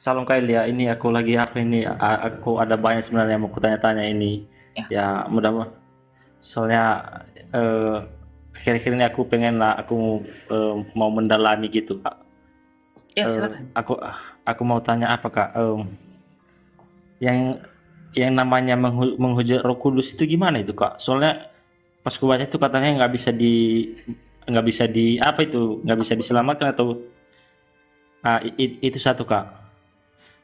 Salam Kak Elia, ini aku lagi apa ini? Aku ada banyak sebenarnya yang mau kutanya-tanya ini. Ya, Ya, mudah soalnya eh, akhir-akhir ini aku pengen lah, aku mau mendalami gitu Kak. ya Eh, silakan. aku mau tanya apa Kak? Yang yang namanya menghujat Roh Kudus itu gimana itu Kak? Soalnya pas ku baca itu katanya nggak bisa di apa itu nggak bisa diselamatkan atau itu satu Kak.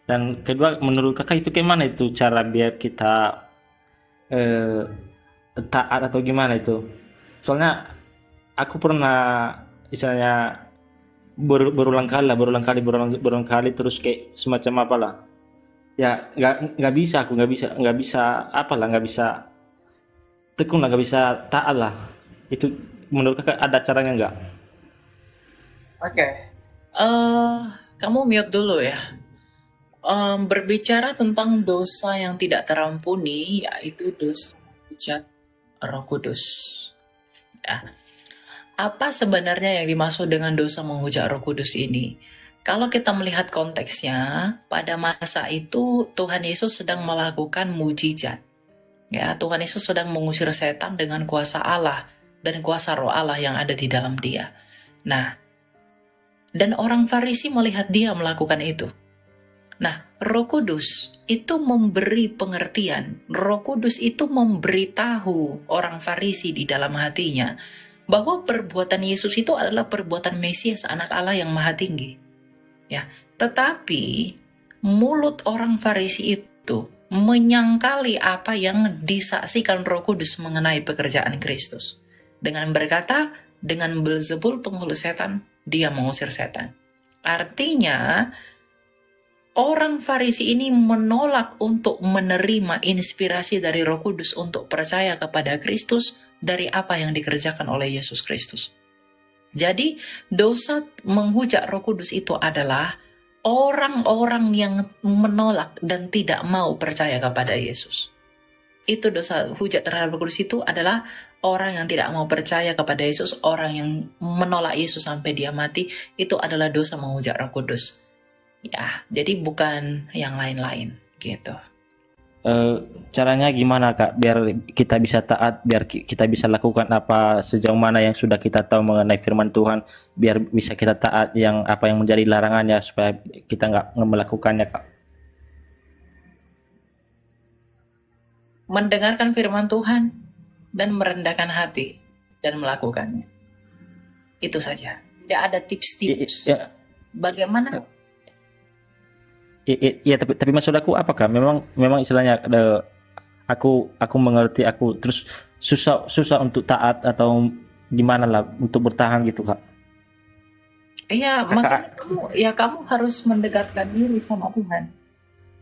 Dan kedua, menurut kakak itu gimana itu cara biar kita eh, taat atau gimana itu? Soalnya aku pernah misalnya berulang kali terus kayak semacam apalah. Ya nggak bisa aku nggak bisa apalah nggak bisa tekun lah nggak bisa taat lah. Itu menurut kakak ada caranya nggak? Oke. eh Kamu mute dulu ya. Berbicara tentang dosa yang tidak terampuni, yaitu dosa menghujat Roh Kudus. Ya. Apa sebenarnya yang dimaksud dengan dosa menghujat Roh Kudus ini? Kalau kita melihat konteksnya, pada masa itu Tuhan Yesus sedang melakukan mujizat. Ya, Tuhan Yesus sedang mengusir setan dengan kuasa Allah dan kuasa Roh Allah yang ada di dalam Dia. Nah, dan orang Farisi melihat dia melakukan itu. Nah, Roh Kudus itu memberi pengertian. Roh Kudus itu memberitahu orang Farisi di dalam hatinya bahwa perbuatan Yesus itu adalah perbuatan Mesias, anak Allah yang maha tinggi. Ya, tetapi mulut orang Farisi itu menyangkali apa yang disaksikan Roh Kudus mengenai pekerjaan Kristus. Dengan berkata, dengan Beelzebul penghulu setan, dia mengusir setan. Artinya, orang Farisi ini menolak untuk menerima inspirasi dari Roh Kudus untuk percaya kepada Kristus dari apa yang dikerjakan oleh Yesus Kristus. Jadi, dosa menghujat Roh Kudus itu adalah orang-orang yang menolak dan tidak mau percaya kepada Yesus. Itu dosa hujat terhadap Roh Kudus itu adalah orang yang tidak mau percaya kepada Yesus, orang yang menolak Yesus sampai dia mati, itu adalah dosa menghujat Roh Kudus. Ya, jadi bukan yang lain-lain gitu. Eh, Caranya gimana Kak biar kita bisa taat, biar kita bisa lakukan apa sejauh mana yang sudah kita tahu mengenai firman Tuhan, biar bisa kita taat yang apa yang menjadi larangannya supaya kita nggak melakukannya Kak. Mendengarkan firman Tuhan dan merendahkan hati dan melakukannya. Itu saja. Tidak ada tips-tips. Ya, Bagaimana? ya, tapi maksud aku apa Kak? Memang memang istilahnya aku mengerti, aku terus susah susah untuk taat atau gimana lah untuk bertahan gitu Kak. Ya, makanya Kakak kamu harus mendekatkan diri sama Tuhan.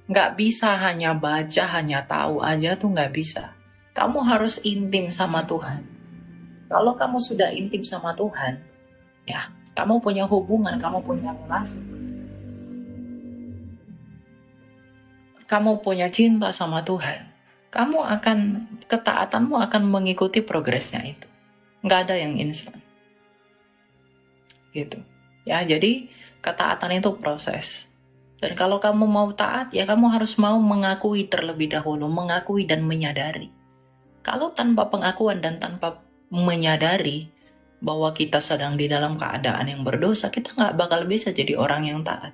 Nggak bisa hanya baca, hanya tahu aja tuh nggak bisa. Kamu harus intim sama Tuhan. Kalau kamu sudah intim sama Tuhan, ya, kamu punya hubungan, kamu punya relasi, kamu punya cinta sama Tuhan, ketaatanmu akan mengikuti progresnya itu. Nggak ada yang instan, gitu. Ya, jadi ketaatan itu proses. Dan kalau kamu mau taat, ya kamu harus mau mengakui terlebih dahulu, mengakui dan menyadari. Kalau tanpa pengakuan dan tanpa menyadari bahwa kita sedang di dalam keadaan yang berdosa, kita nggak bakal bisa jadi orang yang taat.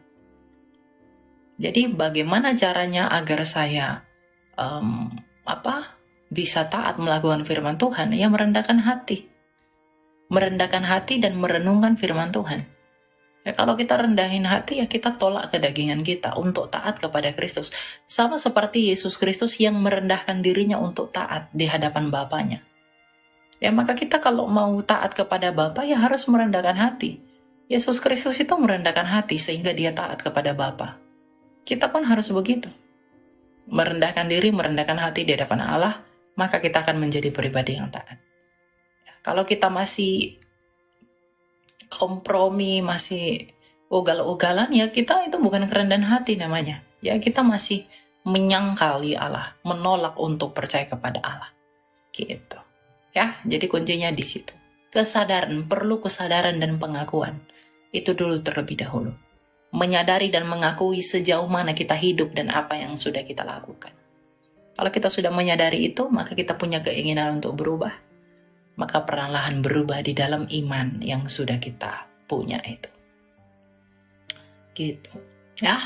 Jadi bagaimana caranya agar saya um, bisa taat melakukan firman Tuhan? Ya merendahkan hati dan merenungkan firman Tuhan. Ya, kalau kita rendahin hati, ya kita tolak kedagingan kita untuk taat kepada Kristus. Sama seperti Yesus Kristus yang merendahkan dirinya untuk taat di hadapan Bapaknya. Ya, maka kita kalau mau taat kepada Bapa, ya harus merendahkan hati. Yesus Kristus itu merendahkan hati sehingga dia taat kepada Bapa. Kita pun harus begitu. Merendahkan diri, merendahkan hati di hadapan Allah, maka kita akan menjadi pribadi yang taat. Kalau kita masih kompromi, masih ugal-ugalan, ya kita itu bukan kerendahan hati namanya. Ya kita masih menyangkali Allah, menolak untuk percaya kepada Allah. Gitu. Ya, jadi kuncinya di situ. Kesadaran, perlu kesadaran dan pengakuan. Itu dulu terlebih dahulu. menyadari dan mengakui sejauh mana kita hidup dan apa yang sudah kita lakukan. Kalau kita sudah menyadari itu, maka kita punya keinginan untuk berubah. Maka perlahan berubah di dalam iman yang sudah kita punya itu. Gitu. Ya.